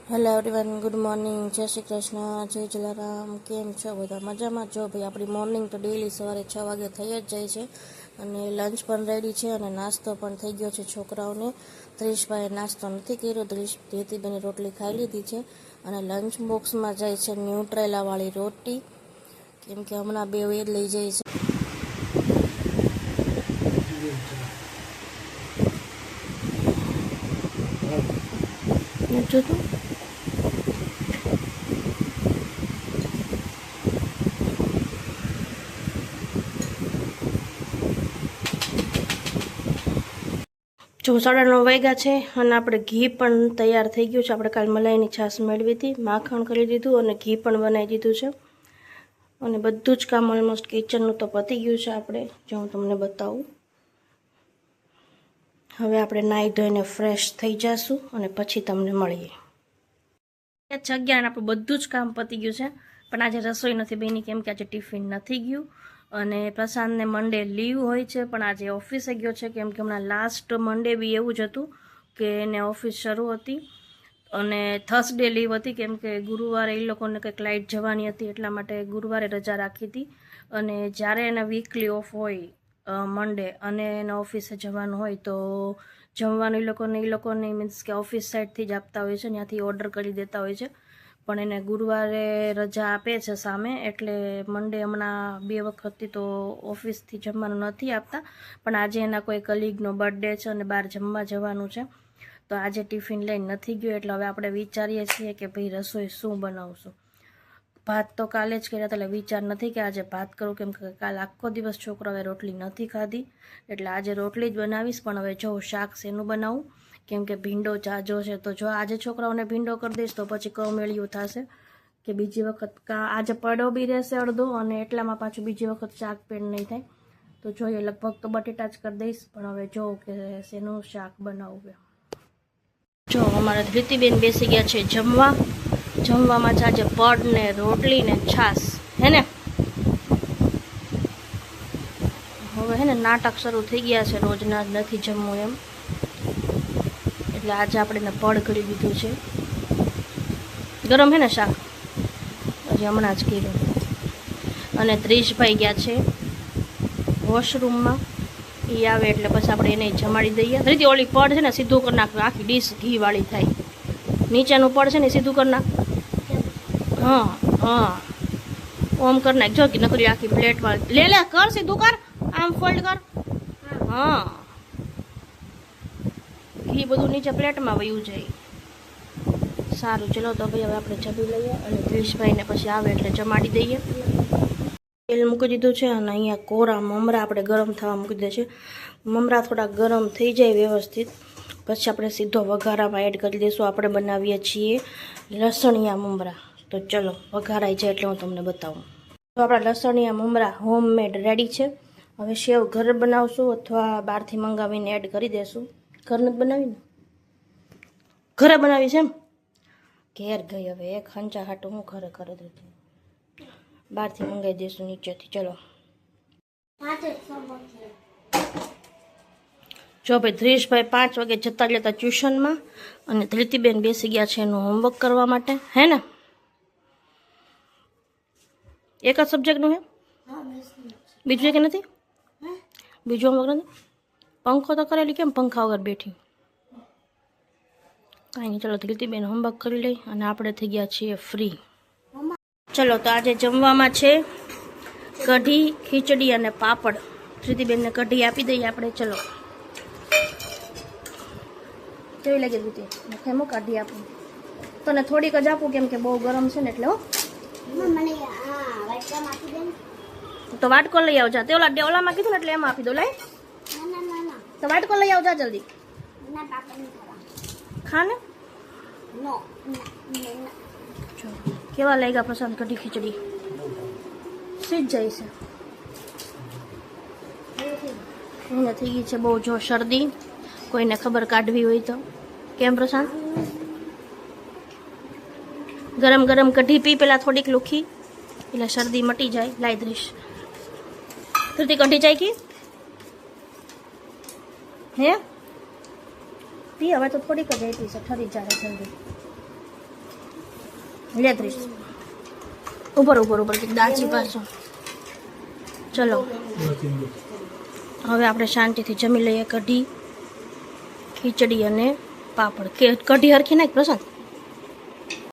Hello everyone, good morning, જય શ્રી કૃષ્ણ, જય જલારામ. કેમ છો બધા? મજામાં જો ભાઈ. આપણી મોર્નિંગ તો ડેઈલી સવારે 6 વાગે થઈ જ જાય છે અને લંચ પણ રેડી છે અને નાસ્તો પણ થઈ ગયો છે છોકરાઓને. ત્રીશભાઈએ નાસ્તો નથી કર્યો. ધીતીબેને રોટલી ખાઈ લીધી છે અને લંચ બોક્સમાં જાય છે ન્યુટ્રેલાવાળી રોટી, કેમ કે હમણાં બે એ લઈ જાય છે. જોતું જો 9:30 વાગ્યા છે અને આપણે ઘી પણ તૈયાર થઈ ગયું છે. આપણે કાલ મલાઈની છાશ મેળવી હતી, માખણ કરી દીધું અને ઘી પણ બનાવી દીધું છે અને બધું જ કામ ઓલમોસ્ટ કિચનનું તો પતી ગયું છે. આપણે જો હું તમને બતાવું, હવે આપણે નાહી ધોઈને ફ્રેશ થઈ જઈશું અને પછી તમને મળીએ. 11 આપણું બધું જ કામ પતી ગયું છે, પણ આજે રસોઈ નથી બની કેમ કે આજે ટિફિન નથી ગયું અને પ્રશાંતને મંડે લીવ હોય છે, પણ આજે ઓફિસે ગયો છે કેમ કે હમણાં લાસ્ટ મંડે બી એવું જ હતું કે એને ઓફિસ શરૂ હતી અને થર્સડે લીવ હતી કેમ કે ગુરુવારે એ લોકોને કંઈક લાઇટ જવાની હતી, એટલા માટે ગુરુવારે રજા રાખી હતી. અને જ્યારે એને વીકલી ઓફ હોય મંડે અને એને ઓફિસે જવાનું હોય તો જમવાનું એ લોકોને મીન્સ કે ઓફિસ સાઈડથી જ આપતા હોય છે, ત્યાંથી ઓર્ડર કરી દેતા હોય છે. પણ એને ગુરુવારે રજા આપે છે સામે, એટલે મંડે હમણાં 2 વખતથી તો ઓફિસથી જમવાનું નથી આપતા. પણ આજે એના કોઈ કલીગનો બર્થડે છે અને બહાર જમવા જવાનું છે, તો આજે ટિફિન લઈને નથી ગયો. એટલે હવે આપણે વિચારીએ છીએ કે ભાઈ રસોઈ શું બનાવશું. ભાત તો કાલે જ કર્યા હતા, એટલે વિચાર નથી કે આજે ભાત કરું કેમ કે કાલ આખો દિવસ છોકરાઓએ રોટલી નથી ખાધી, એટલે આજે રોટલી જ બનાવીશ. પણ હવે જો શાક શેનું બનાવું કેમ કે ભીંડો જાજો છે, તો જો આજે છોકરાઓને ભીંડો કરી દઈશ તો પછી કમેળિયું થશે કે બીજી વખત આજે પડો બી રહેશે અડધો અને એટલામાં પાછું બીજી વખત શાક પેન નહીં થાય. તો જોઈએ, લગભગ તો બટેટા જ કરી દઈશ, પણ હવે જોઉં કે શેનું શાક બનાવવું. જો અમારા ધૃતિબેન બેસી ગયા છે જમવામાં છે આજે પડ ને રોટલી ને છાશ, હે ને? હવે હે ને નાટક શરૂ થઈ ગયા છે, રોજના જ નથી જમવું એમ, એટલે આજે આપણે પડ કરી દીધું છે. ગરમ હે ને શાક, હજી હમણાં જ કર્યું. અને ત્રીશભાઈ ગયા છે વોશરૂમમાં, એ આવે એટલે પછી આપણે એને જમાડી દઈએ. ધીતી ઓલી પડ છે ને સીધું કરી નાખ, આખી ડીશ ઘીવાળી થાય. નીચેનું પડ છે ને સીધું કરી નાખ. હા હા, ઓમ કરી નાખ. જો કે નકરી આખી પ્લેટમાં લે કર, સીધું કર, આમ ફોલ્ડ કર. હા, ઘી બધું નીચે પ્લેટમાં વયું જાય. સારું, ચલો તો ભાઈ હવે આપણે જમી લઈએ અને ત્રીશભાઈને પછી આવે એટલે જમાડી દઈએ. તેલ મૂકી દીધું છે અને અહીંયા કોરા મમરા આપણે ગરમ થવા મૂકી દે છે. મમરા થોડા ગરમ થઈ જાય વ્યવસ્થિત પછી આપણે સીધો વઘારામાં એડ કરી દઈશું. આપણે બનાવીએ છીએ લસણિયા મમરા, તો ચલો વઘારાઈ જાય એટલે હું તમને બતાવું. તો આપણા લસણિયા મમરા હોમમેડ રેડી છે. હવે સેવ ઘરે બનાવશું અથવા બહારથી મંગાવીને એડ કરી દઈશું. ઘર નથી બનાવીને, ઘરે બનાવી છે એમ? ઘેર ગઈ હવે એક હંચા હાટું હું ઘરે કરી દીધું, બહારથી મંગાવી દઈશું નીચેથી. ચલો જો ભાઈ, ધ્રીશભાઈ 5 વાગે જતા રહેતા ટ્યુશનમાં અને ધૃતિબેન બેસી ગયા છે એનું હોમવર્ક કરવા માટે, હે ને? એક જ સબ્જેક્ટનું હે, બીજું કે નથી? બીજું હોમવર્ક નથી? પંખો તો કરેલી, કેમ પંખા વગર બેઠી? કાંઈ નહીં, ચલો ધૃતિબેન હોમવર્ક કરી લઈ અને આપણે થઈ ગયા છીએ ફ્રી. ચલો તો આજે જમવામાં છે કઢી, ખીચડી અને પાપડ. ધૃતિબેનને કઢી આપી દઈએ આપણે. ચલો, કેવી લાગે ધૃતિ? એમાં કાઢી આપું તને થોડીક જ આપું કેમ કે બહુ ગરમ છે ને એટલે. હો, તો વાટકો લઈ આવજા. તે ઓલામાં કીધું ને એટલે એમાં આપી દો. લઈ તો વાટકો લઈ આવજા જલ્દી. ખા ને. કેવા લાગ્યા પ્રશાંત કઢી ખીચડી? સીજ જાય છે. એને થઈ ગઈ છે બહુ જો શરદી, કોઈને ખબર કાઢવી હોય તો. કેમ પ્રશાંત? ગરમ ગરમ કઢી પી પેલા થોડીક લુખી, એટલે શરદી મટી જાય. લાઈ દઈશ. ધૃતિ કઢી ચાખી હે? પી હવે તો થોડીક જ આપી છે, ઠરી જાય જલ્દી. લેત્રીસ ઉપર દાચી પાછો. ચલો હવે આપણે શાંતિથી જમી લઈએ કઢી, ખીચડી અને પાપડ. કઢી હરખી નાખ પ્રશાંત.